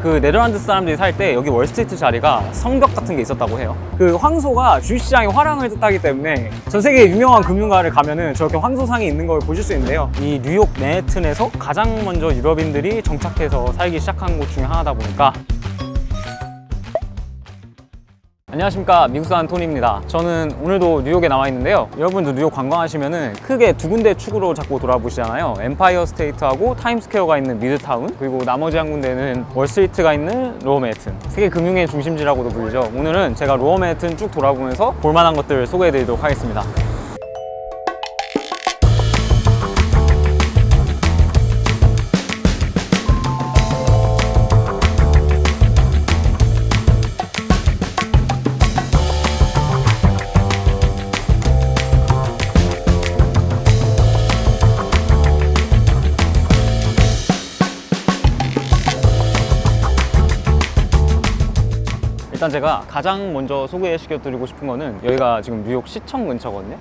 그 네덜란드 사람들이 살 때 여기 월스트리트 자리가 성벽 같은 게 있었다고 해요. 그 황소가 주식시장의 화랑을 뜻하기 때문에 전 세계 유명한 금융가를 가면은 저렇게 황소상이 있는 걸 보실 수 있는데요. 이 뉴욕 맨해튼에서 가장 먼저 유럽인들이 정착해서 살기 시작한 곳 중에 하나다 보니까. 안녕하십니까, 미국 사는 토니입니다. 저는 오늘도 뉴욕에 나와 있는데요. 여러분도 뉴욕 관광하시면은 크게 두 군데 축으로 자꾸 돌아보시잖아요. 엠파이어 스테이트하고 타임스퀘어가 있는 미드타운, 그리고 나머지 한 군데는 월스트리트가 있는 로어 맨해튼, 세계 금융의 중심지라고도 불리죠. 오늘은 제가 로어 맨해튼 쭉 돌아보면서 볼만한 것들을 소개해 드리도록 하겠습니다. 일단 제가 가장 먼저 소개시켜드리고 싶은 거는 여기가 지금 뉴욕 시청 근처거든요.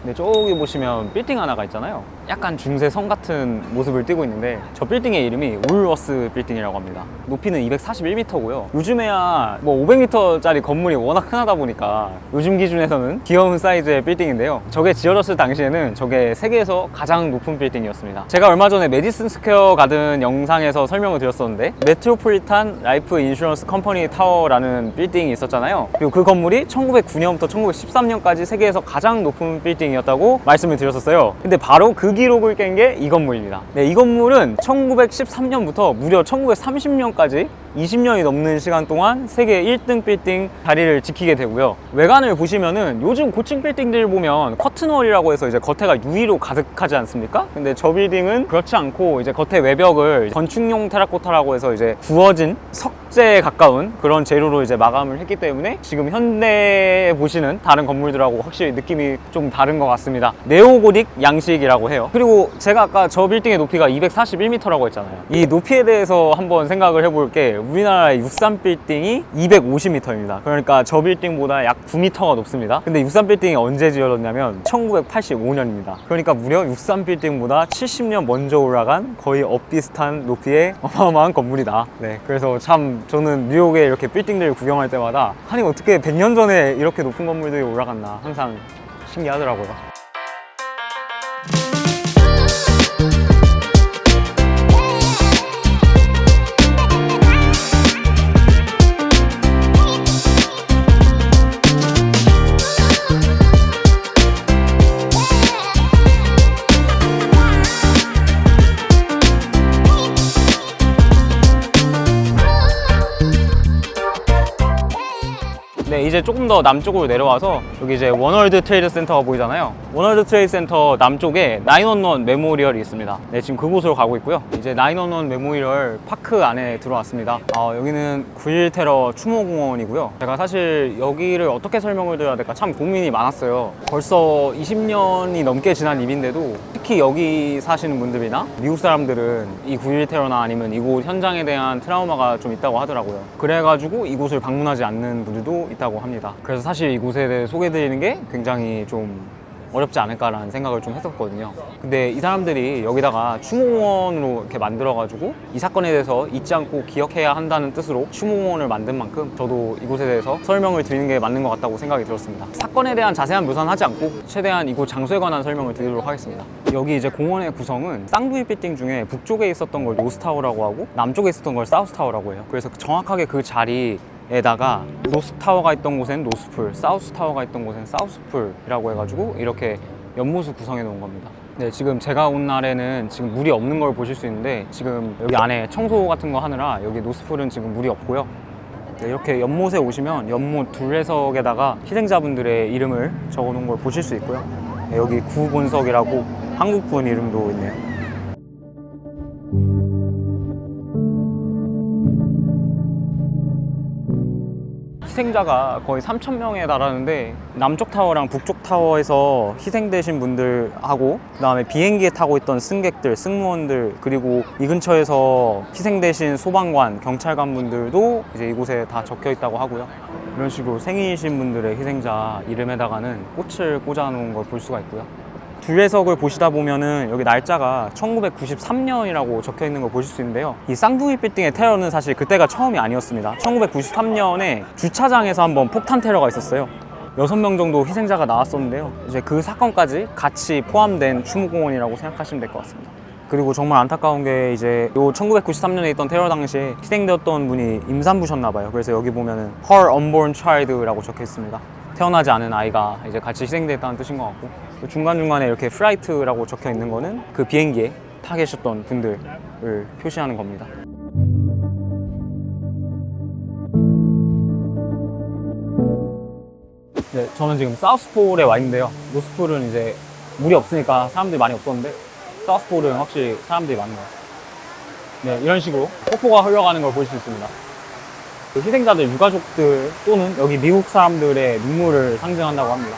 근데 저기 보시면 빌딩 하나가 있잖아요. 약간 중세 성 같은 모습을 띠고 있는데 저 빌딩의 이름이 울워스 빌딩이라고 합니다. 높이는 241m고요. 요즘에야 뭐 500m짜리 건물이 워낙 흔하다 보니까 요즘 기준에서는 귀여운 사이즈의 빌딩인데요. 저게 지어졌을 당시에는 저게 세계에서 가장 높은 빌딩이었습니다. 제가 얼마 전에 메디슨 스퀘어 가든 영상에서 설명을 드렸었는데 메트로폴리탄 라이프 인슈런스 컴퍼니 타워라는 빌딩이 있었잖아요. 그리고 그 건물이 1909년부터 1913년까지 세계에서 가장 높은 빌딩이었다고 말씀을 드렸었어요. 근데 바로 그 기록을 깬 게 이 건물입니다. 네, 이 건물은 1913년부터 무려 1930년까지 20년이 넘는 시간 동안 세계 1등 빌딩 자리를 지키게 되고요. 외관을 보시면은 요즘 고층 빌딩들 보면 커튼월이라고 해서 이제 겉에가 유리로 가득하지 않습니까? 근데 저 빌딩은 그렇지 않고 이제 겉에 외벽을 건축용 테라코타라고 해서 이제 구워진 석재에 가까운 그런 재료로 이제 마감을 했기 때문에 지금 현대에 보시는 다른 건물들하고 확실히 느낌이 좀 다른 것 같습니다. 네오고딕 양식이라고 해요. 그리고 제가 아까 저 빌딩의 높이가 241m라고 했잖아요. 이 높이에 대해서 한번 생각을 해볼 게 우리나라의 63빌딩이 250m입니다. 그러니까 저 빌딩보다 약 9m가 높습니다. 근데 63빌딩이 언제 지어졌냐면 1985년입니다. 그러니까 무려 63빌딩보다 70년 먼저 올라간 거의 엇비슷한 높이의 어마어마한 건물이다. 네, 그래서 참 저는 뉴욕에 이렇게 빌딩들 구경할 때마다 아니 어떻게 100년 전에 이렇게 높은 건물들이 올라갔나 항상 신기하더라고요. 네, 이제 조금 더 남쪽으로 내려와서 여기 이제 원월드 트레이드 센터가 보이잖아요. 원월드 트레이드 센터 남쪽에 911 메모리얼이 있습니다. 네, 지금 그곳으로 가고 있고요. 이제 911 메모리얼 파크 안에 들어왔습니다. 여기는 9.11 테러 추모공원이고요. 제가 사실 여기를 어떻게 설명을 드려야 될까 참 고민이 많았어요. 벌써 20년이 넘게 지난 일인데도 특히 여기 사시는 분들이나 미국 사람들은 이 9.11 테러나 아니면 이곳 현장에 대한 트라우마가 좀 있다고 하더라고요. 그래가지고 이곳을 방문하지 않는 분들도 있다고 합니다. 그래서 사실 이곳에 대해 소개해드리는 게 굉장히 좀 어렵지 않을까라는 생각을 좀 했었거든요. 근데 이 사람들이 여기다가 추모공원으로 이렇게 만들어가지고 이 사건에 대해서 잊지 않고 기억해야 한다는 뜻으로 추모공원을 만든 만큼 저도 이곳에 대해서 설명을 드리는 게 맞는 것 같다고 생각이 들었습니다. 사건에 대한 자세한 묘사는 하지 않고 최대한 이곳 장소에 관한 설명을 드리도록 하겠습니다. 여기 이제 공원의 구성은 쌍둥이 빌딩 중에 북쪽에 있었던 걸 노스타워라고 하고 남쪽에 있었던 걸 사우스타워라고 해요. 그래서 정확하게 그 자리에다가 노스타워가 있던 곳엔 노스풀, 사우스타워가 있던 곳엔 사우스풀이라고 해가지고 이렇게 연못을 구성해 놓은 겁니다. 네, 지금 제가 온 날에는 지금 물이 없는 걸 보실 수 있는데 지금 여기 안에 청소 같은 거 하느라 여기 노스풀은 지금 물이 없고요. 네, 이렇게 연못에 오시면 연못 둘레석에다가 희생자분들의 이름을 적어 놓은 걸 보실 수 있고요. 네, 여기 구본석이라고 한국군 이름도 있네요. 희생자가 거의 3,000명에 달하는데 남쪽 타워랑 북쪽 타워에서 희생되신 분들하고 그 다음에 비행기에 타고 있던 승객들, 승무원들, 그리고 이 근처에서 희생되신 소방관, 경찰관 분들도 이제 이곳에 다 적혀 있다고 하고요. 이런 식으로 생이신 분들의 희생자 이름에다가는 꽃을 꽂아 놓은 걸 볼 수가 있고요. 주례석을 보시다 보면은 여기 날짜가 1993년이라고 적혀 있는 걸 보실 수 있는데요. 이 쌍둥이 빌딩의 테러는 사실 그때가 처음이 아니었습니다. 1993년에 주차장에서 한번 폭탄 테러가 있었어요. 6명 정도 희생자가 나왔었는데요. 이제 그 사건까지 같이 포함된 추모공원이라고 생각하시면 될 것 같습니다. 그리고 정말 안타까운 게 이제 요 1993년에 있던 테러 당시에 희생되었던 분이 임산부셨나 봐요. 그래서 여기 보면은 Her Unborn Child라고 적혀 있습니다. 태어나지 않은 아이가 이제 같이 희생됐다는 뜻인 것 같고, 중간중간에 이렇게 플라이트라고 적혀 있는 거는 그 비행기에 타 계셨던 분들을 표시하는 겁니다. 네, 저는 지금 사우스폴에 와 있는데요. 노스폴은 이제 물이 없으니까 사람들이 많이 없었는데, 사우스폴은 확실히 사람들이 많네요. 네, 이런 식으로 폭포가 흘러가는 걸 볼 수 있습니다. 그 희생자들 유가족들 또는 여기 미국 사람들의 눈물을 상징한다고 합니다.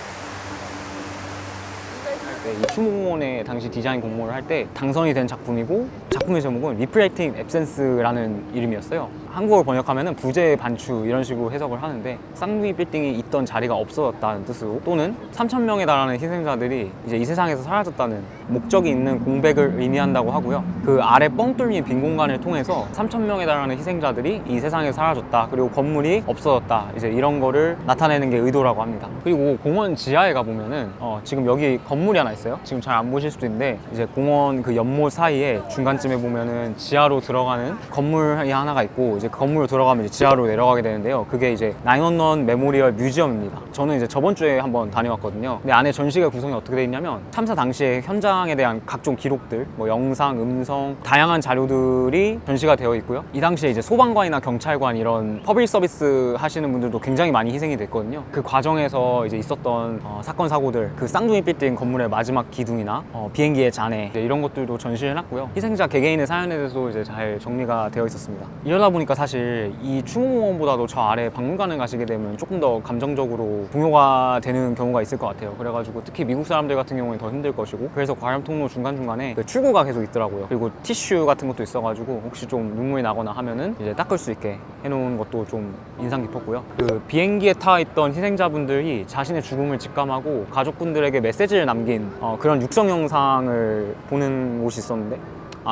네, 이 추모공원의 당시 디자인 공모를 할 때 당선이 된 작품이고, 작품의 제목은 Reflecting Absence라는 이름이었어요. 한국어로 번역하면 부재 반추 이런 식으로 해석을 하는데, 쌍둥이 빌딩이 있던 자리가 없어졌다는 뜻으로, 또는 3,000명에 달하는 희생자들이 이제 이 세상에서 사라졌다는 목적이 있는 공백을 의미한다고 하고요. 그 아래 뻥 뚫린 빈 공간을 통해서 3,000명에 달하는 희생자들이 이 세상에서 사라졌다, 그리고 건물이 없어졌다, 이제 이런 거를 나타내는 게 의도라고 합니다. 그리고 공원 지하에 가보면은 지금 여기 건물이 하나 있어요. 지금 잘 안 보실 수도 있는데, 이제 공원 그 연못 사이에 중간쯤에 보면은 지하로 들어가는 건물이 하나가 있고, 이제 그 건물로 들어가면 이제 지하로 내려가게 되는데요. 그게 이제 911 메모리얼 뮤지엄입니다. 저는 이제 저번 주에 한번 다녀왔거든요. 근데 안에 전시가 구성이 어떻게 되어 있냐면, 참사 당시의 현장에 대한 각종 기록들, 뭐 영상, 음성, 다양한 자료들이 전시가 되어 있고요. 이 당시에 이제 소방관이나 경찰관 이런 퍼블릭 서비스 하시는 분들도 굉장히 많이 희생이 됐거든요. 그 과정에서 이제 있었던 사건 사고들, 그 쌍둥이 빌딩 건물의 마지막 기둥이나 비행기의 잔해, 이런 것들도 전시를 해놨고요. 희생자 개개인의 사연에 대해서 이제 잘 정리가 되어 있었습니다. 이러다 보니까 사실 이 추모공원보다도 저 아래 박물관을 가시게 되면 조금 더 감정적으로 동요가 되는 경우가 있을 것 같아요. 그래가지고 특히 미국 사람들 같은 경우에 더 힘들 것이고, 그래서 과연 통로 중간중간에 그 출구가 계속 있더라고요. 그리고 티슈 같은 것도 있어가지고 혹시 좀 눈물이 나거나 하면은 이제 닦을 수 있게 해놓은 것도 좀 인상 깊었고요. 그 비행기에 타 있던 희생자분들이 자신의 죽음을 직감하고 가족분들에게 메시지를 남긴 그런 육성 영상을 보는 곳이 있었는데,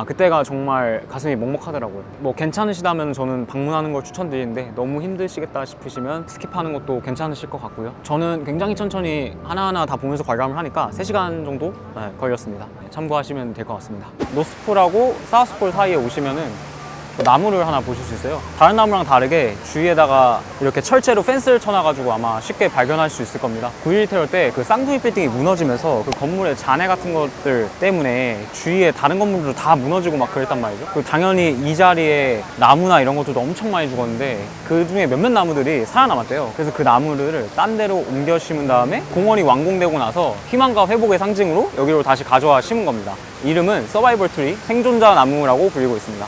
그때가 정말 가슴이 먹먹하더라고요. 뭐 괜찮으시다면 저는 방문하는 걸 추천드리는데, 너무 힘드시겠다 싶으시면 스킵하는 것도 괜찮으실 것 같고요. 저는 굉장히 천천히 하나하나 다 보면서 관람을 하니까 3시간 정도 걸렸습니다. 참고하시면 될 것 같습니다. 노스폴하고 사우스폴 사이에 오시면은 나무를 하나 보실 수 있어요. 다른 나무랑 다르게 주위에다가 이렇게 철제로 펜스를 쳐놔가지고 아마 쉽게 발견할 수 있을 겁니다. 9.11 테러 때 그 쌍둥이 빌딩이 무너지면서 그 건물의 잔해 같은 것들 때문에 주위에 다른 건물도 다 무너지고 막 그랬단 말이죠. 그 당연히 이 자리에 나무나 이런 것들도 엄청 많이 죽었는데, 그 중에 몇몇 나무들이 살아남았대요. 그래서 그 나무들을 딴 데로 옮겨 심은 다음에 공원이 완공되고 나서 희망과 회복의 상징으로 여기로 다시 가져와 심은 겁니다. 이름은 서바이벌 트리, 생존자 나무라고 불리고 있습니다.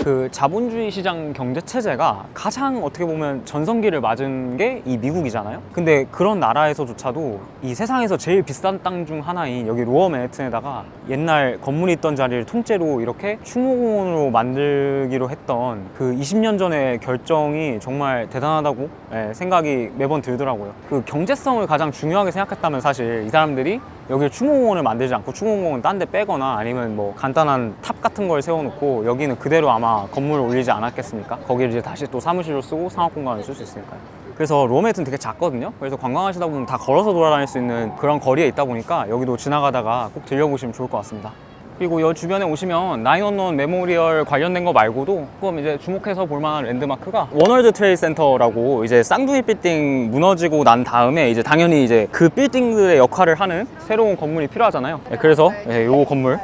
그 자본주의 시장 경제 체제가 가장 어떻게 보면 전성기를 맞은 게 이 미국이잖아요. 근데 그런 나라에서조차도 이 세상에서 제일 비싼 땅 중 하나인 여기 로어 맨해튼에다가 옛날 건물이 있던 자리를 통째로 이렇게 추모공원으로 만들기로 했던 그 20년 전의 결정이 정말 대단하다고 생각이 매번 들더라고요. 그 경제성을 가장 중요하게 생각했다면 사실 이 사람들이 여기를 추모공원을 만들지 않고 추모공원 딴 데 빼거나 아니면 뭐 간단한 탑 같은 걸 세워놓고 여기는 그대로 아마 건물을 올리지 않았겠습니까? 거기를 이제 다시 또 사무실로 쓰고 상업 공간을 쓸 수 있으니까요. 그래서 로맨은 되게 작거든요. 그래서 관광하시다 보면 다 걸어서 돌아다닐 수 있는 그런 거리에 있다 보니까 여기도 지나가다가 꼭 들려보시면 좋을 것 같습니다. 그리고 이 주변에 오시면 911 메모리얼 관련된 거 말고도 조금 이제 주목해서 볼만한 랜드마크가 워널드 트레이드 센터라고, 이제 쌍둥이 빌딩 무너지고 난 다음에 이제 당연히 이제 그 빌딩들의 역할을 하는 새로운 건물이 필요하잖아요. 그래서 이 건물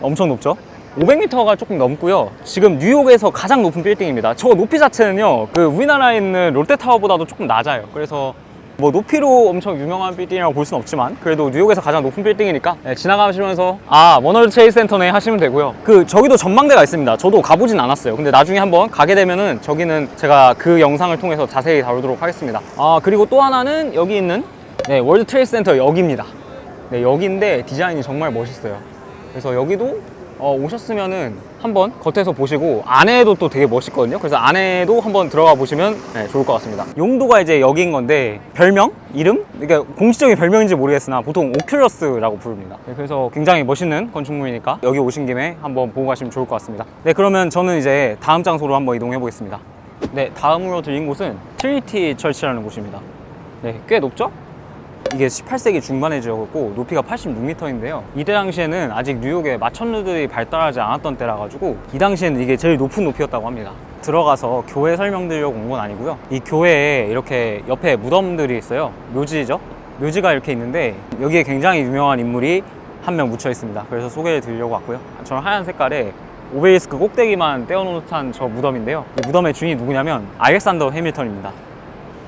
엄청 높죠. 500m가 조금 넘고요. 지금 뉴욕에서 가장 높은 빌딩입니다. 저 높이 자체는요, 그 우리나라에 있는 롯데타워보다도 조금 낮아요. 그래서 뭐 높이로 엄청 유명한 빌딩이라고 볼 수는 없지만 그래도 뉴욕에서 가장 높은 빌딩이니까 지나가시면서 워널드 트레이드 센터네 하시면 되고요. 저기도 전망대가 있습니다. 저도 가보진 않았어요. 근데 나중에 한번 가게 되면은 저기는 제가 그 영상을 통해서 자세히 다루도록 하겠습니다. 그리고 또 하나는 여기 있는 월드 트레이드 센터 여기입니다. 여기인데 디자인이 정말 멋있어요. 그래서 여기도 오셨으면은 한번 겉에서 보시고 안에도 또 되게 멋있거든요. 그래서 안에도 한번 들어가 보시면 좋을 것 같습니다. 용도가 이제 여기인 건데 별명? 이름? 그러니까 공식적인 별명인지 모르겠으나 보통 오큘러스라고 부릅니다. 그래서 굉장히 멋있는 건축물이니까 여기 오신 김에 한번 보고 가시면 좋을 것 같습니다. 네, 그러면 저는 이제 다음 장소로 한번 이동해 보겠습니다. 네, 다음으로 들린 곳은 트리니티 처치라는 곳입니다. 네, 꽤 높죠? 이게 18세기 중반에 지어졌고 높이가 86m인데요. 이때 당시에는 아직 뉴욕에 마천루들이 발달하지 않았던 때라 가지고 이 당시에는 이게 제일 높은 높이였다고 합니다. 들어가서 교회 설명드리려고 온 건 아니고요. 이 교회에 이렇게 옆에 무덤들이 있어요. 묘지죠? 묘지가 이렇게 있는데 여기에 굉장히 유명한 인물이 한 명 묻혀 있습니다. 그래서 소개를 드리려고 왔고요. 저는 하얀 색깔에 오벨리스크 꼭대기만 떼어놓은 듯한 저 무덤인데요. 이 무덤의 주인이 누구냐면 알렉산더 해밀턴입니다.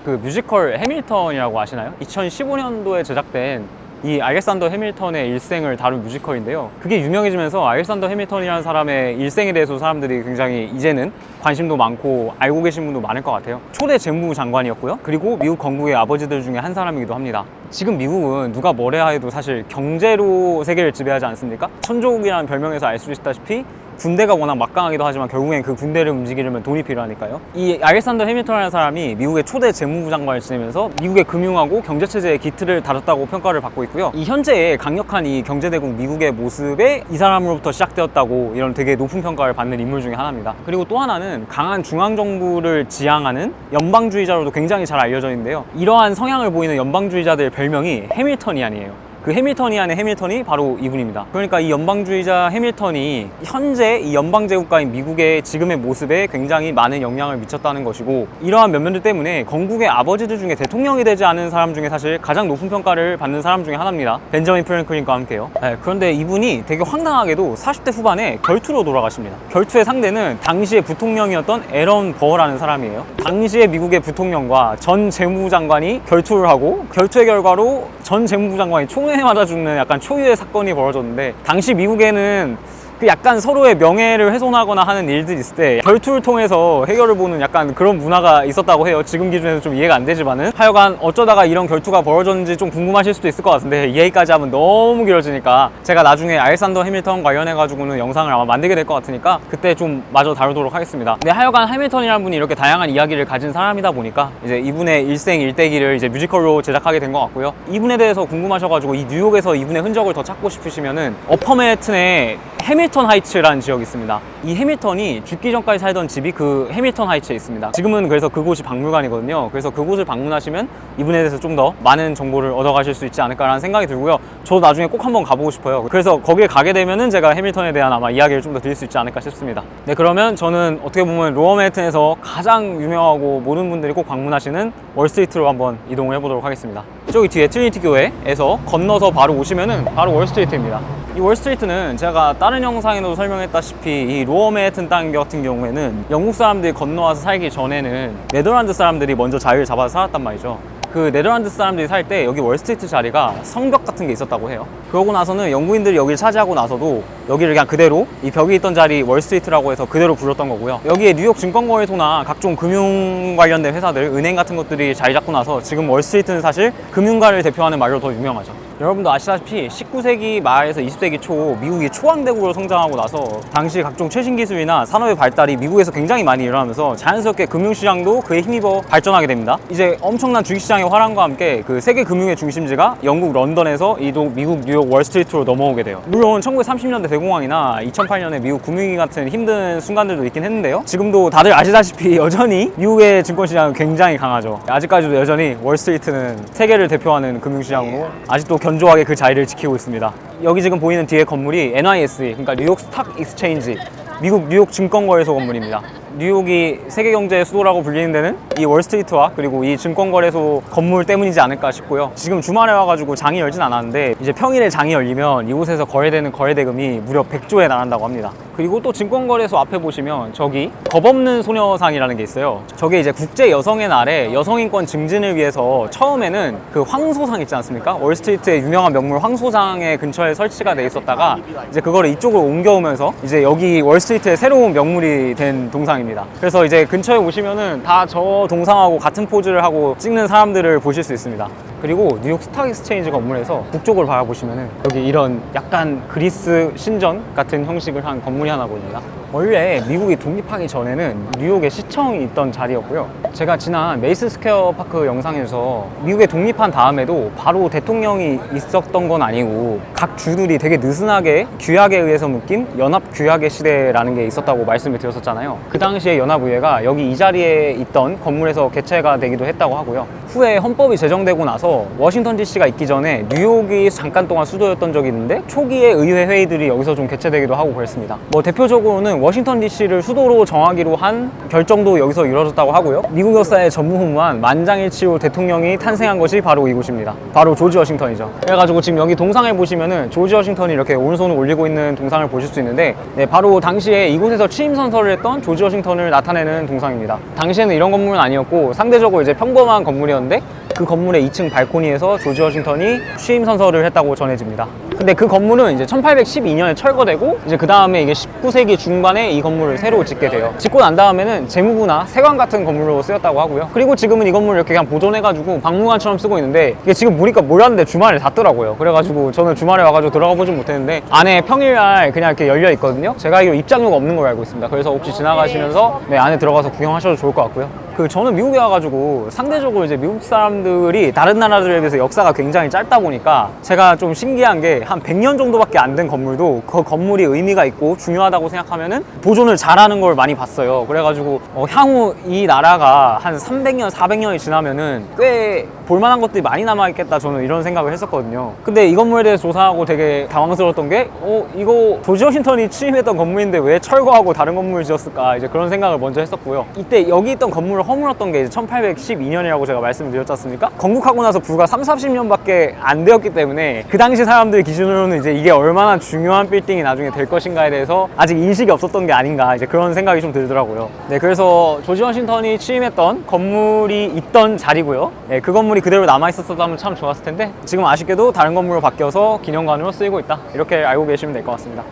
그 뮤지컬 해밀턴이라고 아시나요? 2015년도에 제작된 이 알렉산더 해밀턴의 일생을 다룬 뮤지컬인데요. 그게 유명해지면서 알렉산더 해밀턴이라는 사람의 일생에 대해서 사람들이 굉장히 이제는 관심도 많고 알고 계신 분도 많을 것 같아요. 초대 재무부 장관이었고요. 그리고 미국 건국의 아버지들 중에 한 사람이기도 합니다. 지금 미국은 누가 뭐래야 해도 사실 경제로 세계를 지배하지 않습니까? 천조국이라는 별명에서 알 수 있다시피 군대가 워낙 막강하기도 하지만 결국엔 그 군대를 움직이려면 돈이 필요하니까요. 이 알렉산더 해밀턴이라는 사람이 미국의 초대 재무부 장관을 지내면서 미국의 금융하고 경제체제의 기틀을 다졌다고 평가를 받고 있고요. 이 현재의 강력한 이 경제대국 미국의 모습에 이 사람으로부터 시작되었다고 이런 되게 높은 평가를 받는 인물 중에 하나입니다. 그리고 또 하나는 강한 중앙정부를 지향하는 연방주의자로도 굉장히 잘 알려져 있는데요. 이러한 성향을 보이는 연방주의자들의 별명이 해밀턴이안이에요. 그 해밀턴이안의 해밀턴이 바로 이분입니다. 그러니까 이 연방주의자 해밀턴이 현재 이 연방제국가인 미국의 지금의 모습에 굉장히 많은 영향을 미쳤다는 것이고, 이러한 면면들 때문에 건국의 아버지들 중에 대통령이 되지 않은 사람 중에 사실 가장 높은 평가를 받는 사람 중에 하나입니다. 벤저민 프랭클린과 함께요. 네, 그런데 이분이 되게 황당하게도 40대 후반에 결투로 돌아가십니다. 결투의 상대는 당시의 부통령이었던 에런 버라는 사람이에요. 당시의 미국의 부통령과 전 재무부 장관이 결투를 하고, 결투의 결과로 전 재무부 장관이 총에 맞아 죽는 약간 초유의 사건이 벌어졌는데, 당시 미국에는 그 약간 서로의 명예를 훼손하거나 하는 일들이 있을 때 결투를 통해서 해결을 보는 약간 그런 문화가 있었다고 해요. 지금 기준에서 좀 이해가 안 되지만은, 하여간 어쩌다가 이런 결투가 벌어졌는지 좀 궁금하실 수도 있을 것 같은데 이 얘기까지 하면 너무 길어지니까 제가 나중에 알렉산더 해밀턴 관련해가지고는 영상을 아마 만들게 될 것 같으니까 그때 좀 마저 다루도록 하겠습니다. 근데 하여간 해밀턴이라는 분이 이렇게 다양한 이야기를 가진 사람이다 보니까 이제 이분의 일생 일대기를 이제 뮤지컬로 제작하게 된 것 같고요. 이분에 대해서 궁금하셔가지고 이 뉴욕에서 이분의 흔적을 더 찾고 싶으시면은 어퍼맨해튼에 해밀턴 하이츠라는 지역이 있습니다. 이 해밀턴이 죽기 전까지 살던 집이 그 해밀턴 하이츠에 있습니다. 지금은 그래서 그곳이 박물관이거든요. 그래서 그곳을 방문하시면 이분에 대해서 좀 더 많은 정보를 얻어가실 수 있지 않을까라는 생각이 들고요. 저도 나중에 꼭 한번 가보고 싶어요. 그래서 거기에 가게 되면은 제가 해밀턴에 대한 아마 이야기를 좀 더 드릴 수 있지 않을까 싶습니다. 네, 그러면 저는 어떻게 보면 로어 맨해튼에서 가장 유명하고 모든 분들이 꼭 방문하시는 월스트리트로 한번 이동을 해보도록 하겠습니다. 저기 뒤에 트리니티 교회에서 건너서 바로 오시면은 바로 월스트리트입니다. 이 월스트리트는 제가 다른 영상에도 설명했다시피 이 로어 맨해튼 땅 같은 경우에는 영국 사람들이 건너와서 살기 전에는 네덜란드 사람들이 먼저 자리를 잡아서 살았단 말이죠. 그 네덜란드 사람들이 살 때 여기 월스트리트 자리가 성벽 같은 게 있었다고 해요. 그러고 나서는 영국인들이 여기를 차지하고 나서도 여기를 그냥 그대로 이 벽이 있던 자리 월스트리트라고 해서 그대로 불렀던 거고요. 여기에 뉴욕 증권거래소나 각종 금융 관련된 회사들, 은행 같은 것들이 자리 잡고 나서 지금 월스트리트는 사실 금융가를 대표하는 말로 더 유명하죠. 여러분도 아시다시피 19세기 말에서 20세기 초 미국이 초강대국으로 성장하고 나서 당시 각종 최신 기술이나 산업의 발달이 미국에서 굉장히 많이 일어나면서 자연스럽게 금융시장도 그에 힘입어 발전하게 됩니다. 이제 엄청난 주식시장의 활황과 함께 그 세계 금융의 중심지가 영국 런던에서 이동 미국 뉴욕 월스트리트로 넘어오게 돼요. 물론 1930년대 대공황이나 2008년에 미국 금융위기 같은 힘든 순간들도 있긴 했는데요. 지금도 다들 아시다시피 여전히 미국의 증권시장은 굉장히 강하죠. 아직까지도 여전히 월스트리트는 세계를 대표하는 금융시장으로 아직도 견조하게 그 자리를 지키고 있습니다. 여기 지금 보이는 뒤에 건물이 NYSE, 그러니까 뉴욕 스탁 익스체인지, 미국 뉴욕 증권거래소 건물입니다. 뉴욕이 세계경제의 수도라고 불리는 데는 이 월스트리트와 그리고 이 증권거래소 건물 때문이지 않을까 싶고요. 지금 주말에 와가지고 장이 열진 않았는데 이제 평일에 장이 열리면 이곳에서 거래되는 거래대금이 무려 100조에 달한다고 합니다. 그리고 또 증권거래소 앞에 보시면 저기 겁없는 소녀상이라는 게 있어요. 저게 이제 국제 여성의 날에 여성인권 증진을 위해서 처음에는 그 황소상 있지 않습니까? 월스트리트의 유명한 명물 황소장의 근처에 설치가 돼 있었다가 이제 그거를 이쪽으로 옮겨오면서 이제 여기 월스트리트의 새로운 명물이 된 동상입니다. 그래서 이제 근처에 오시면은 다 저 동상하고 같은 포즈를 하고 찍는 사람들을 보실 수 있습니다. 그리고 뉴욕 스탁 익스체인지 건물에서 북쪽을 바라보시면은 여기 이런 약간 그리스 신전 같은 형식을 한 건물이 하나 보입니다. 원래 미국이 독립하기 전에는 뉴욕에 시청이 있던 자리였고요. 제가 지난 메이슨 스퀘어 파크 영상에서 미국에 독립한 다음에도 바로 대통령이 있었던 건 아니고 각 주들이 되게 느슨하게 규약에 의해서 묶인 연합규약의 시대라는 게 있었다고 말씀을 드렸었잖아요. 그 당시에 연합의회가 여기 이 자리에 있던 건물에서 개최가 되기도 했다고 하고요. 후에 헌법이 제정되고 나서 워싱턴 DC가 있기 전에 뉴욕이 잠깐 동안 수도였던 적이 있는데 초기에 의회 회의들이 여기서 좀 개최되기도 하고 그랬습니다. 뭐 대표적으로는 워싱턴 DC를 수도로 정하기로 한 결정도 여기서 이루어졌다고 하고요. 미국 역사에 전무후무한 만장일치로 대통령이 탄생한 것이 바로 이곳입니다. 바로 조지 워싱턴이죠. 그래가지고 지금 여기 동상을 보시면은 조지 워싱턴이 이렇게 오른손을 올리고 있는 동상을 보실 수 있는데 네, 바로 당시에 이곳에서 취임 선서를 했던 조지 워싱턴을 나타내는 동상입니다. 당시에는 이런 건물은 아니었고 상대적으로 이제 평범한 건물이었는데 그 건물의 2층 발코니에서 조지 워싱턴이 취임 선서를 했다고 전해집니다. 근데 그 건물은 이제 1812년에 철거되고 이제 그 다음에 이게 19세기 중반에 이 건물을 새로 짓게 돼요. 짓고 난 다음에는 재무부나 세관 같은 건물로 쓰였다고 하고요. 그리고 지금은 이 건물을 이렇게 그냥 보존해가지고 박물관처럼 쓰고 있는데 이게 지금 보니까 몰랐는데 주말에 닫더라고요. 그래가지고 저는 주말에 와가지고 들어가 보진 못했는데 안에 평일날 그냥 이렇게 열려 있거든요. 제가 알기로 입장료가 없는 걸로 알고 있습니다. 그래서 혹시 지나가시면서 네, 안에 들어가서 구경하셔도 좋을 것 같고요. 저는 미국에 와가지고 상대적으로 이제 미국 사람들이 다른 나라들에 비해서 역사가 굉장히 짧다 보니까 제가 좀 신기한 게 한 100년 정도밖에 안 된 건물도 그 건물이 의미가 있고 중요하다고 생각하면은 보존을 잘하는 걸 많이 봤어요. 그래가지고 향후 이 나라가 한 300년, 400년이 지나면은 꽤 볼만한 것들이 많이 남아있겠다 저는 이런 생각을 했었거든요. 근데 이 건물에 대해서 조사하고 되게 당황스러웠던 게 이거 조지 워싱턴이 취임했던 건물인데 왜 철거하고 다른 건물을 지었을까 이제 그런 생각을 먼저 했었고요. 이때 여기 있던 건물을 허물었던 게 이제 1812년이라고 제가 말씀을 드렸지 않습니까? 건국하고 나서 불과 30-40년밖에 안 되었기 때문에 그 당시 사람들 기준으로는 이제 이게 얼마나 중요한 빌딩이 나중에 될 것인가에 대해서 아직 인식이 없었던 게 아닌가 이제 그런 생각이 좀 들더라고요. 네, 그래서 조지 워싱턴이 취임했던 건물이 있던 자리고요. 네, 그 건물이 그대로 남아 있었다면 참 좋았을 텐데 지금 아쉽게도 다른 건물로 바뀌어서 기념관으로 쓰이고 있다. 이렇게 알고 계시면 될 것 같습니다.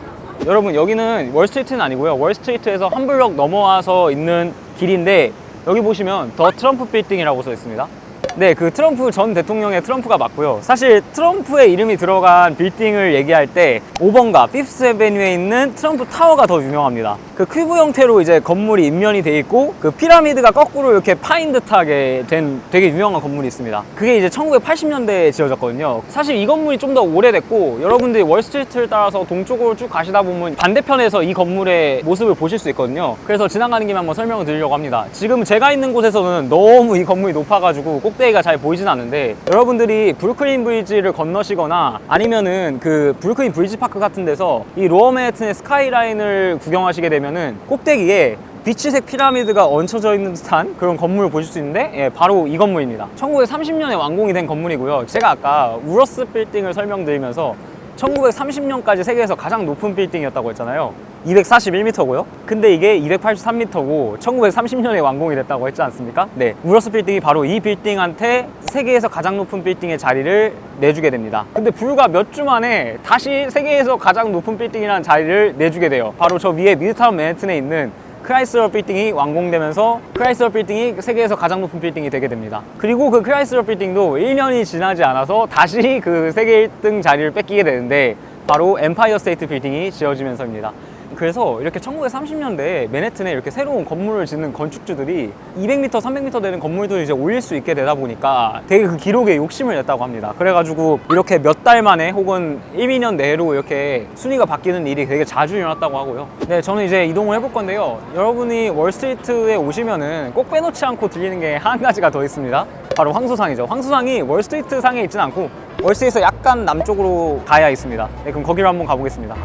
여러분 여기는 월스트리트는 아니고요. 월스트리트에서 한 블럭 넘어와서 있는 길인데 여기 보시면 더 트럼프 빌딩이라고 써 있습니다. 네, 그 트럼프 전 대통령의 트럼프가 맞고요. 사실 트럼프의 이름이 들어간 빌딩을 얘기할 때 5번가 피프스 애베뉴에 있는 트럼프 타워가 더 유명합니다. 그 큐브 형태로 이제 건물이 인면이 돼 있고 그 피라미드가 거꾸로 이렇게 파인 듯하게 된 되게 유명한 건물이 있습니다. 그게 이제 1980년대에 지어졌거든요. 사실 이 건물이 좀 더 오래됐고 여러분들이 월스트리트를 따라서 동쪽으로 쭉 가시다 보면 반대편에서 이 건물의 모습을 보실 수 있거든요. 그래서 지나가는 김에 한번 설명을 드리려고 합니다. 지금 제가 있는 곳에서는 너무 이 건물이 높아가지고 꼭대기가 잘 보이진 않는데 여러분들이 브루클린 브리지를 건너시거나 아니면은 그 브루클린 브리지 파크 같은 데서 이 로어 맨해튼의 스카이라인을 구경하시게 되면은 꼭대기에 비치색 피라미드가 얹혀져 있는 듯한 그런 건물을 보실 수 있는데 예, 바로 이 건물입니다. 1930년에 완공이 된 건물이고요. 제가 아까 우러스 빌딩을 설명드리면서 1930년까지 세계에서 가장 높은 빌딩이었다고 했잖아요. 241m고요. 근데 이게 283m고 1930년에 완공이 됐다고 했지 않습니까? 네, 우러스 빌딩이 바로 이 빌딩한테 세계에서 가장 높은 빌딩의 자리를 내주게 됩니다. 근데 불과 몇 주 만에 다시 세계에서 가장 높은 빌딩이라는 자리를 내주게 돼요. 바로 저 위에 미드타운 맨해튼에 있는 크라이슬러 빌딩이 완공되면서 크라이슬러 빌딩이 세계에서 가장 높은 빌딩이 되게 됩니다. 그리고 그 크라이슬러 빌딩도 1년이 지나지 않아서 다시 그 세계 1등 자리를 뺏기게 되는데 바로 엠파이어 스테이트 빌딩이 지어지면서입니다. 그래서 이렇게 1930년대에 맨해튼에 이렇게 새로운 건물을 짓는 건축주들이 200m, 300m 되는 건물들을 이제 올릴 수 있게 되다 보니까 되게 그 기록에 욕심을 냈다고 합니다. 그래가지고 이렇게 몇 달 만에 혹은 1, 2년 내로 이렇게 순위가 바뀌는 일이 되게 자주 일어났다고 하고요. 네, 저는 이제 이동을 해볼 건데요. 여러분이 월스트리트에 오시면은 꼭 빼놓지 않고 들리는 게 한 가지가 더 있습니다. 바로 황소상이죠. 황소상이 월스트리트 상에 있진 않고 월스트리트에서 약간 남쪽으로 가야 있습니다. 네, 그럼 거기로 한번 가보겠습니다.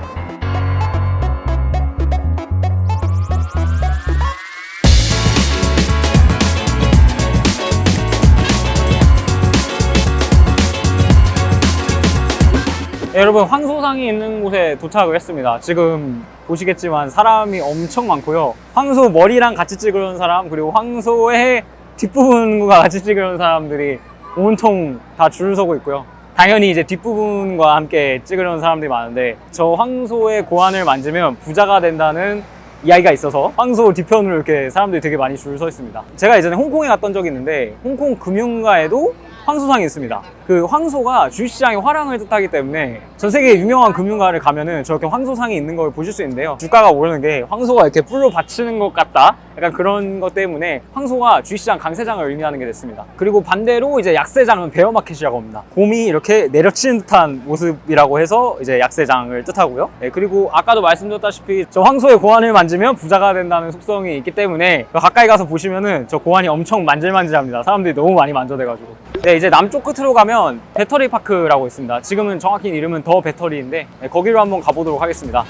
네, 여러분 황소상이 있는 곳에 도착을 했습니다. 지금 보시겠지만 사람이 엄청 많고요. 황소 머리랑 같이 찍으려는 사람 그리고 황소의 뒷부분과 같이 찍으려는 사람들이 온통 다 줄을 서고 있고요. 당연히 이제 뒷부분과 함께 찍으려는 사람들이 많은데 저 황소의 고환을 만지면 부자가 된다는 이야기가 있어서 황소 뒤편으로 이렇게 사람들이 되게 많이 줄 서 있습니다. 제가 예전에 홍콩에 갔던 적이 있는데 홍콩 금융가에도 황소상이 있습니다. 그 황소가 주식시장의 화랑을 뜻하기 때문에 전 세계 유명한 금융가를 가면은 저렇게 황소상이 있는 걸 보실 수 있는데요. 주가가 오르는 게 황소가 이렇게 뿔로 받치는 것 같다, 약간 그런 것 때문에 황소가 주식시장 강세장을 의미하는 게 됐습니다. 그리고 반대로 이제 약세장은 베어마켓이라고 합니다. 곰이 이렇게 내려치는 듯한 모습이라고 해서 이제 약세장을 뜻하고요. 네, 그리고 아까도 말씀드렸다시피 저 황소의 고환을 만지면 부자가 된다는 속성이 있기 때문에 가까이 가서 보시면은 저 고환이 엄청 만질만질합니다. 사람들이 너무 많이 만져대가지고. 네, 이제 남쪽 끝으로 가면 배터리 파크라고 있습니다. 지금은 정확히 이름은 더 배터리인데, 네, 거기로 한번 가보도록 하겠습니다.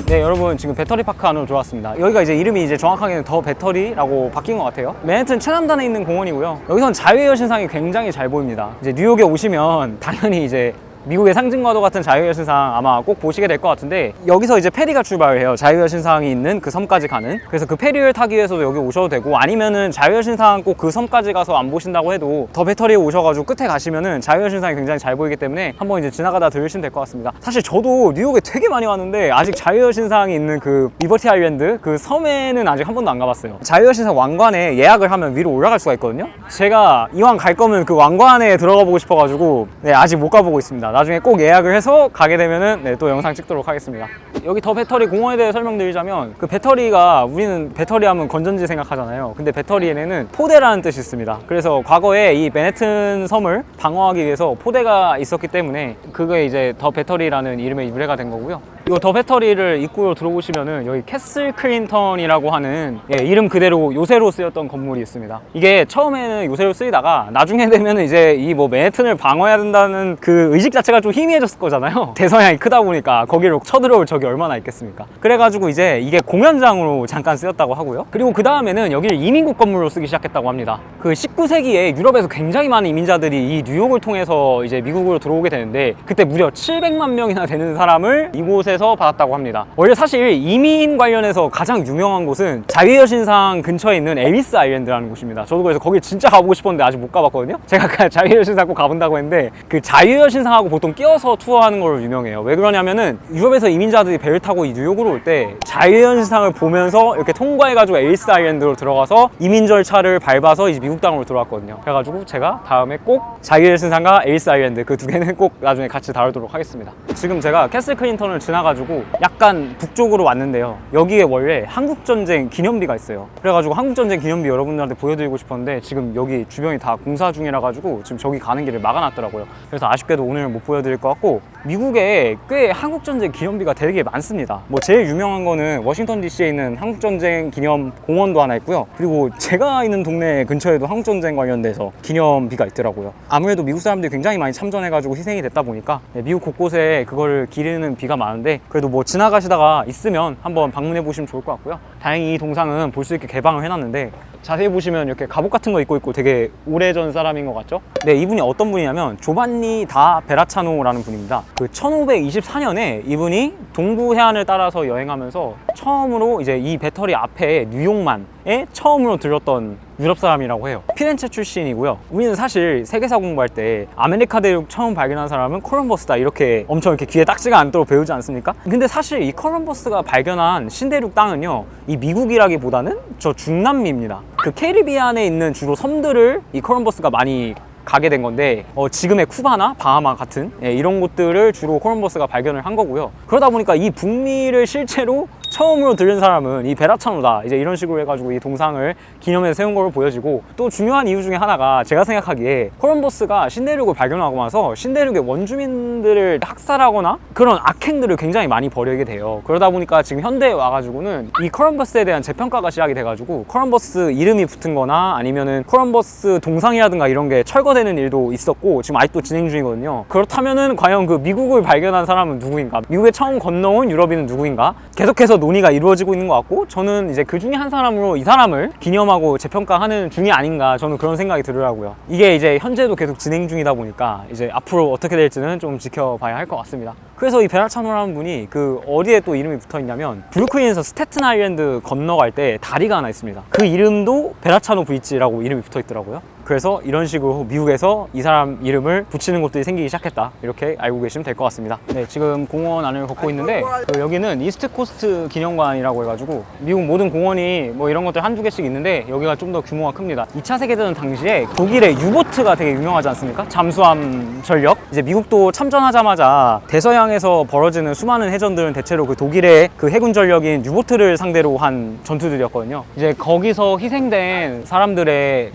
네, 여러분 지금 배터리 파크 안으로 들어왔습니다. 여기가 이제 이름이 이제 정확하게는 더 배터리라고 바뀐 것 같아요. 맨해튼 최남단에 있는 공원이고요. 여기선 자유의 여신상이 굉장히 잘 보입니다. 이제 뉴욕에 오시면 당연히 이제 미국의 상징과도 같은 자유의 여신상 아마 꼭 보시게 될 것 같은데, 여기서 이제 페리가 출발을 해요. 자유의 여신상이 있는 그 섬까지 가는. 그래서 그 페리를 타기 위해서도 여기 오셔도 되고, 아니면은 자유의 여신상 꼭 그 섬까지 가서 안 보신다고 해도 더 배터리에 오셔가지고 끝에 가시면은 자유의 여신상이 굉장히 잘 보이기 때문에 한번 이제 지나가다 들으시면 될 것 같습니다. 사실 저도 뉴욕에 되게 많이 왔는데 아직 자유의 여신상이 있는 그 리버티 아일랜드 그 섬에는 아직 한 번도 안 가봤어요. 자유의 여신상 왕관에 예약을 하면 위로 올라갈 수가 있거든요. 제가 이왕 갈 거면 그 왕관에 들어가 보고 싶어가지고 네, 아직 못 가보고 있습니다. 나중에 꼭 예약을 해서 가게 되면은 네, 또 영상 찍도록 하겠습니다. 여기 더 배터리 공원에 대해 설명드리자면, 그 배터리가, 우리는 배터리 하면 건전지 생각하잖아요. 근데 배터리에는 포대라는 뜻이 있습니다. 그래서 과거에 이 맨해튼 섬을 방어하기 위해서 포대가 있었기 때문에 그게 이제 더 배터리라는 이름의 유래가 된 거고요. 이 더 배터리를 입구로 들어오시면은 여기 캐슬 클린턴이라고 하는, 예, 이름 그대로 요새로 쓰였던 건물이 있습니다. 이게 처음에는 요새로 쓰이다가 나중에 되면은 이제 이 뭐 맨해튼을 방어해야 된다는 그 의식 자체가 좀 희미해졌을 거잖아요. 대서양이 크다 보니까 거기로 쳐들어올 적이 얼마나 있겠습니까? 그래가지고 이제 이게 공연장으로 잠깐 쓰였다고 하고요. 그리고 그 다음에는 여기를 이민국 건물로 쓰기 시작했다고 합니다. 그 19세기에 유럽에서 굉장히 많은 이민자들이 이 뉴욕을 통해서 이제 미국으로 들어오게 되는데, 그때 무려 700만 명이나 되는 사람을 이곳에서 받았다고 합니다. 원래 사실 이민 관련해서 가장 유명한 곳은 자유의 여신상 근처에 있는 앨리스 아일랜드라는 곳입니다. 저도 그래서 거기 진짜 가보고 싶었는데 아직 못 가봤거든요. 제가 아까 자유의 여신상 꼭 가본다고 했는데, 그 자유의 여신상하고 보통 끼어서 투어하는 걸로 유명해요. 왜 그러냐면은 유럽에서 이민자들이 배를 타고 이 뉴욕으로 올 때 자유의 여신상을 보면서 이렇게 통과해가지고 앨리스 아일랜드로 들어가서 이민 절차를 밟아서 이제 미국 땅으로 들어왔거든요. 그래가지고 제가 다음에 꼭 자유의 여신상과 앨리스 아일랜드 그 두 개는 꼭 나중에 같이 다루도록 하겠습니다. 지금 제가 캐슬 클린턴을 지나가지고 약간 북쪽으로 왔는데요. 여기에 원래 한국전쟁 기념비가 있어요. 그래가지고 한국전쟁 기념비 여러분들한테 보여드리고 싶었는데 지금 여기 주변이 다 공사 중이라 가지고 지금 저기 가는 길을 막아놨더라고요. 그래서 아쉽게도 오늘 못 보여드릴 것 같고, 미국에 꽤 한국전쟁 기념비가 되게 많습니다. 뭐 제일 유명한 거는 워싱턴 DC에 있는 한국전쟁 기념 공원도 하나 있고요. 그리고 제가 있는 동네 근처에도 한국전쟁 관련돼서 기념비가 있더라고요. 아무래도 미국 사람들이 굉장히 많이 참전해가지고 희생이 됐다 보니까 미국 곳곳에 그걸 기리는 비가 많은데, 그래도 뭐 지나가시다가 있으면 한번 방문해 보시면 좋을 것 같고요. 다행히 이 동상은 볼 수 있게 개방을 해놨는데, 자세히 보시면 이렇게 갑옷 같은 거 입고 있고 되게 오래전 사람인 것 같죠? 네, 이분이 어떤 분이냐면 조반니 다 베라차노라는 분입니다. 그 1524년에 이분이 동부 해안을 따라서 여행하면서 처음으로 이제 이 배터리 앞에 뉴욕만에 처음으로 들렸던 유럽 사람이라고 해요. 피렌체 출신이고요. 우리는 사실 세계사 공부할 때 아메리카 대륙 처음 발견한 사람은 콜럼버스다 이렇게 엄청 이렇게 귀에 딱지가 않도록 배우지 않습니까? 근데 사실 이 콜럼버스가 발견한 신대륙 땅은요, 이 미국이라기보다는 저 중남미입니다. 그 캐리비안에 있는 주로 섬들을 이 콜럼버스가 많이 가게 된 건데, 지금의 쿠바나 바하마 같은 이런 곳들을 주로 콜럼버스가 발견을 한 거고요. 그러다 보니까 이 북미를 실제로 처음으로 들은 사람은 이 베라차노다, 이제 이런 식으로 해가지고 이 동상을 기념해서 세운 걸로 보여지고, 또 중요한 이유 중에 하나가 제가 생각하기에 콜럼버스가 신대륙을 발견하고 나서 신대륙의 원주민들을 학살하거나 그런 악행들을 굉장히 많이 벌이게 돼요. 그러다 보니까 지금 현대에 와가지고는 이 콜럼버스에 대한 재평가가 시작이 돼가지고 콜럼버스 이름이 붙은 거나 아니면은 콜럼버스 동상이라든가 이런 게 철거되는 일도 있었고 지금 아직도 진행 중이거든요. 그렇다면은 과연 그 미국을 발견한 사람은 누구인가? 미국에 처음 건너온 유럽인은 누구인가? 계속해서 논의가 이루어지고 있는 것 같고, 저는 이제 그 중에 한 사람으로 이 사람을 기념하고 재평가하는 중이 아닌가, 저는 그런 생각이 들더라고요. 이게 이제 현재도 계속 진행 중이다 보니까 이제 앞으로 어떻게 될지는 좀 지켜봐야 할 것 같습니다. 그래서 이 베라차노라는 분이 그 어디에 또 이름이 붙어 있냐면, 브루클린에서 스태튼 아일랜드 건너갈 때 다리가 하나 있습니다. 그 이름도 베라차노 브릿지라고 이름이 붙어 있더라고요. 그래서 이런 식으로 미국에서 이 사람 이름을 붙이는 곳들이 생기기 시작했다, 이렇게 알고 계시면 될 것 같습니다. 네, 지금 공원 안을 걷고 있는데, 여기는 이스트 코스트 기념관이라고 해가지고 미국 모든 공원이 뭐 이런 것들 한두 개씩 있는데, 여기가 좀 더 규모가 큽니다. 2차 세계대전 당시에 독일의 유보트가 되게 유명하지 않습니까? 잠수함 전력. 이제 미국도 참전하자마자 대서양에서 벌어지는 수많은 해전들은 대체로 그 독일의 그 해군 전력인 유보트를 상대로 한 전투들이었거든요. 이제 거기서 희생된 사람들의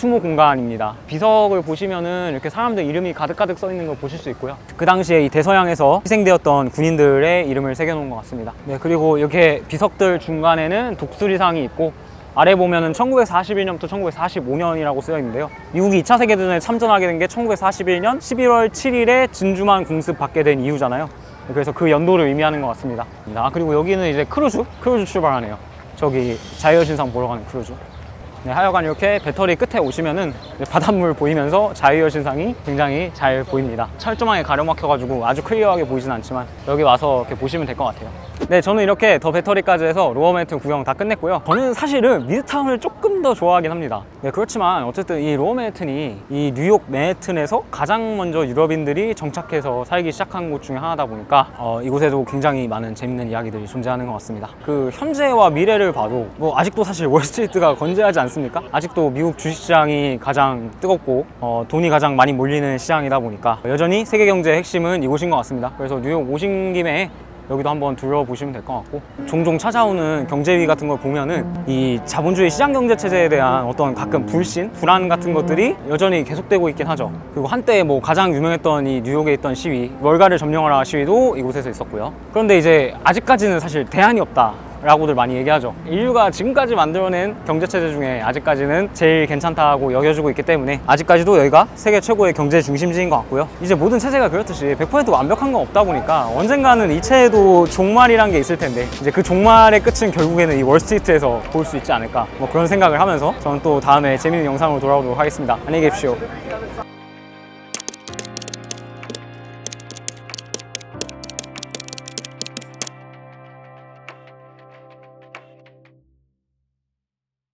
추모 공간입니다. 비석을 보시면은 이렇게 사람들 이름이 가득가득 써 있는 걸 보실 수 있고요. 그 당시에 이 대서양에서 희생되었던 군인들의 이름을 새겨놓은 것 같습니다. 네, 그리고 이렇게 비석들 중간에는 독수리상이 있고, 아래 보면은 1941년부터 1945년이라고 쓰여 있는데요. 미국이 2차 세계대전에 참전하게 된 게 1941년 11월 7일에 진주만 공습 받게 된 이유잖아요. 그래서 그 연도를 의미하는 것 같습니다. 그리고 여기는 이제 크루즈 출발하네요. 저기 자유여신상 보러 가는 크루즈. 네, 하여간 이렇게 배터리 끝에 오시면은 바닷물 보이면서 자유여신상이 굉장히 잘 보입니다. 철조망에 가려막혀가지고 아주 클리어하게 보이진 않지만 여기 와서 이렇게 보시면 될 것 같아요. 네, 저는 이렇게 더 배터리까지 해서 로어 맨해튼 구경 다 끝냈고요. 저는 사실은 미드타운을 조금 더 좋아하긴 합니다. 네, 그렇지만 어쨌든 이 로어 맨해튼이 이 뉴욕 맨해튼에서 가장 먼저 유럽인들이 정착해서 살기 시작한 곳 중에 하나다 보니까 이곳에도 굉장히 많은 재밌는 이야기들이 존재하는 것 같습니다. 그 현재와 미래를 봐도 뭐 아직도 사실 월스트리트가 건재하지 않습니까? 아직도 미국 주식시장이 가장 뜨겁고 돈이 가장 많이 몰리는 시장이다 보니까 여전히 세계 경제의 핵심은 이곳인 것 같습니다. 그래서 뉴욕 오신 김에 여기도 한번 둘러보시면 될 것 같고, 종종 찾아오는 경제위 같은 걸 보면은 이 자본주의 시장 경제 체제에 대한 어떤 가끔 불안 같은 것들이 여전히 계속되고 있긴 하죠. 그리고 한때 뭐 가장 유명했던 이 뉴욕에 있던 시위, 월가를 점령하라 시위도 이곳에서 있었고요. 그런데 이제 아직까지는 사실 대안이 없다 라고들 많이 얘기하죠. 인류가 지금까지 만들어낸 경제체제 중에 아직까지는 제일 괜찮다고 여겨주고 있기 때문에 아직까지도 여기가 세계 최고의 경제 중심지인 것 같고요. 이제 모든 체제가 그렇듯이 100% 완벽한 건 없다 보니까 언젠가는 이 체에도 종말이란 게 있을 텐데, 이제 그 종말의 끝은 결국에는 이 월스트리트에서 볼 수 있지 않을까, 뭐 그런 생각을 하면서 저는 또 다음에 재밌는 영상으로 돌아오도록 하겠습니다. 안녕히 계십시오.